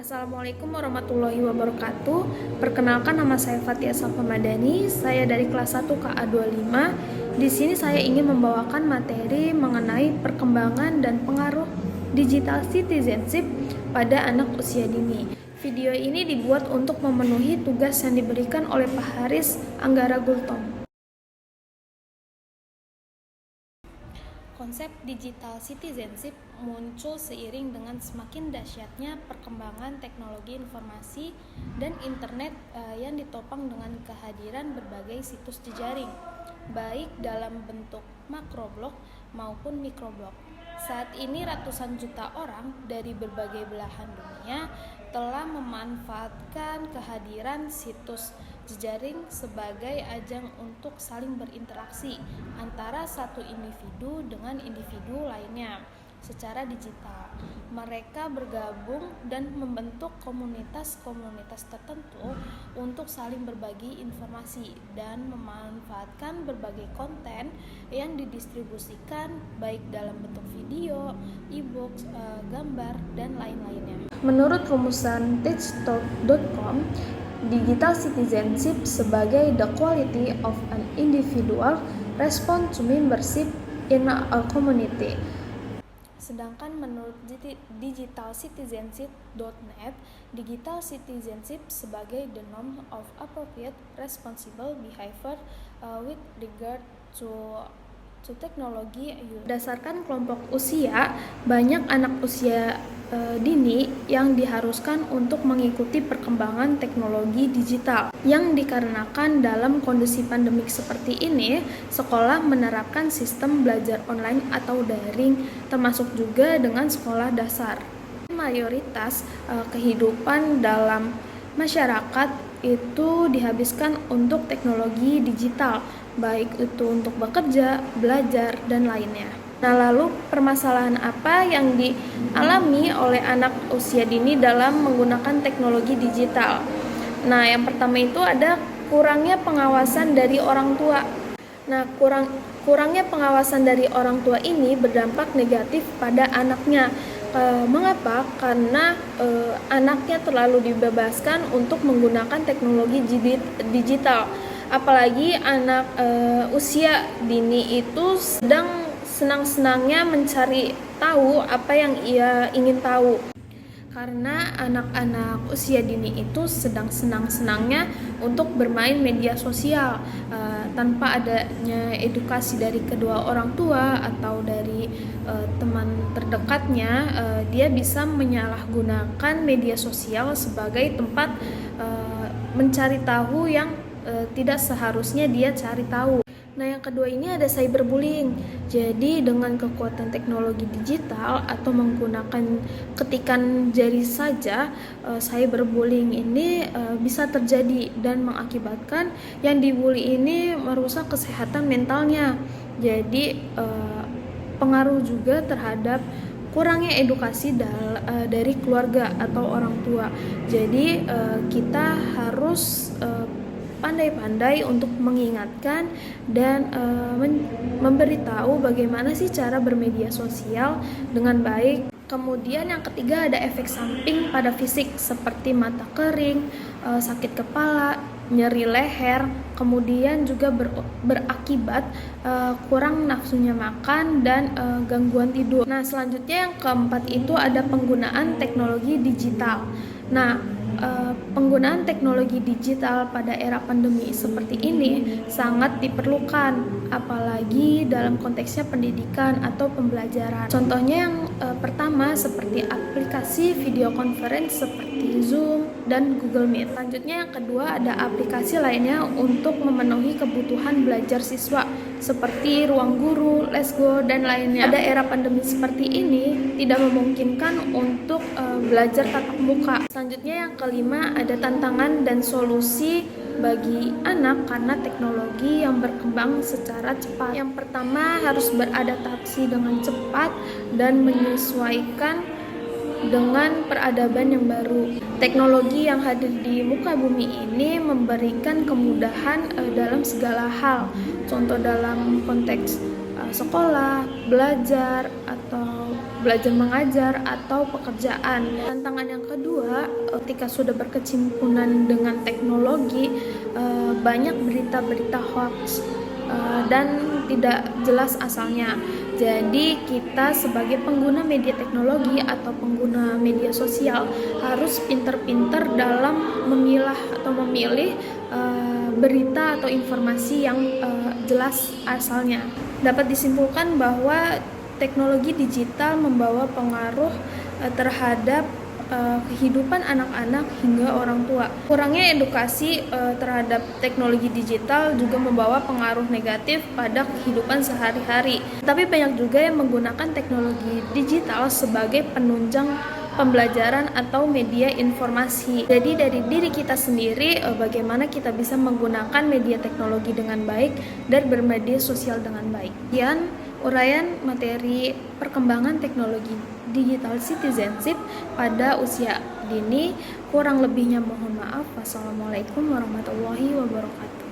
Assalamualaikum warahmatullahi wabarakatuh. Perkenalkan, nama saya Fatia Safa Madani. Saya dari kelas 1 KA25. Di sini saya ingin membawakan materi mengenai perkembangan dan pengaruh digital citizenship pada anak usia dini. Video ini dibuat untuk memenuhi tugas yang diberikan oleh Pak Haris Anggara Gultom. Konsep digital citizenship muncul seiring dengan semakin dahsyatnya perkembangan teknologi informasi dan internet yang ditopang dengan kehadiran berbagai situs jejaring, baik dalam bentuk makroblog maupun mikroblog. Saat ini ratusan juta orang dari berbagai belahan dunia telah memanfaatkan kehadiran situs jejaring sebagai ajang untuk saling berinteraksi antara satu individu dengan individu lainnya secara digital. Mereka bergabung dan membentuk komunitas-komunitas tertentu untuk saling berbagi informasi dan memanfaatkan berbagai konten yang didistribusikan baik dalam bentuk video, e-book, gambar, dan lain-lainnya. Menurut rumusan teachtalk.com, digital citizenship sebagai the quality of an individual response to membership in a community. Sedangkan menurut digitalcitizenship.net, digital citizenship sebagai the norm of appropriate responsible behavior with regard to teknologi. Berdasarkan kelompok usia, banyak anak usia dini yang diharuskan untuk mengikuti perkembangan teknologi digital. Yang dikarenakan dalam kondisi pandemik seperti ini, sekolah menerapkan sistem belajar online atau daring, termasuk juga dengan sekolah dasar. Mayoritas kehidupan dalam masyarakat itu dihabiskan untuk teknologi digital, baik itu untuk bekerja, belajar, dan lainnya. Nah, lalu permasalahan apa yang dialami oleh anak usia dini dalam menggunakan teknologi digital? Nah, yang pertama itu ada kurangnya pengawasan dari orang tua. Nah, kurangnya pengawasan dari orang tua ini berdampak negatif pada anaknya. Mengapa? Karena anaknya terlalu dibebaskan untuk menggunakan teknologi digital. Apalagi anak usia dini itu sedang senang-senangnya mencari tahu apa yang ia ingin tahu. Karena anak-anak usia dini itu sedang senang-senangnya untuk bermain media sosial tanpa adanya edukasi dari kedua orang tua atau dari teman terdekatnya, dia bisa menyalahgunakan media sosial sebagai tempat mencari tahu yang tidak seharusnya dia cari tahu. Nah, yang kedua ini ada cyberbullying. Jadi dengan kekuatan teknologi digital atau menggunakan ketikan jari saja, cyberbullying ini bisa terjadi dan mengakibatkan yang dibully ini merusak kesehatan mentalnya. Jadi pengaruh juga terhadap kurangnya edukasi dari keluarga atau orang tua. Jadi kita harus pandai-pandai untuk mengingatkan dan memberitahu bagaimana sih cara bermedia sosial dengan baik. Kemudian yang ketiga ada efek samping pada fisik seperti mata kering, sakit kepala, nyeri leher, kemudian juga berakibat kurang nafsunya makan dan gangguan tidur. Nah, selanjutnya yang keempat itu ada penggunaan teknologi digital. Nah, penggunaan teknologi digital pada era pandemi seperti ini sangat diperlukan, apalagi dalam konteksnya pendidikan atau pembelajaran. Contohnya yang pertama seperti aplikasi video conference seperti Zoom dan Google Meet. Selanjutnya yang kedua ada aplikasi lainnya untuk memenuhi kebutuhan belajar siswa seperti ruang guru, Let's.Go, dan lainnya. Pada era pandemi seperti ini tidak memungkinkan untuk belajar tatap muka. Selanjutnya yang kelima ada tantangan dan solusi bagi anak karena teknologi yang berkembang secara cepat. Yang pertama harus beradaptasi dengan cepat dan menyesuaikan dengan peradaban yang baru. Teknologi yang hadir di muka bumi ini memberikan kemudahan dalam segala hal. Contoh dalam konteks sekolah, belajar, atau belajar mengajar atau pekerjaan. Tantangan yang kedua, ketika sudah berkecimpungan dengan teknologi, banyak berita-berita hoax dan tidak jelas asalnya. Jadi kita sebagai pengguna media teknologi atau pengguna media sosial harus pinter-pinter dalam memilah atau memilih berita atau informasi yang jelas asalnya. Dapat disimpulkan bahwa teknologi digital membawa pengaruh terhadap kehidupan anak-anak hingga orang tua. Kurangnya edukasi terhadap teknologi digital juga membawa pengaruh negatif pada kehidupan sehari-hari. Tapi banyak juga yang menggunakan teknologi digital sebagai penunjang pembelajaran atau media informasi. Jadi dari diri kita sendiri, bagaimana kita bisa menggunakan media teknologi dengan baik dan bermedia sosial dengan baik. Sekian uraian materi perkembangan teknologi digital citizenship pada usia dini. Kurang lebihnya mohon maaf. Wassalamualaikum warahmatullahi wabarakatuh.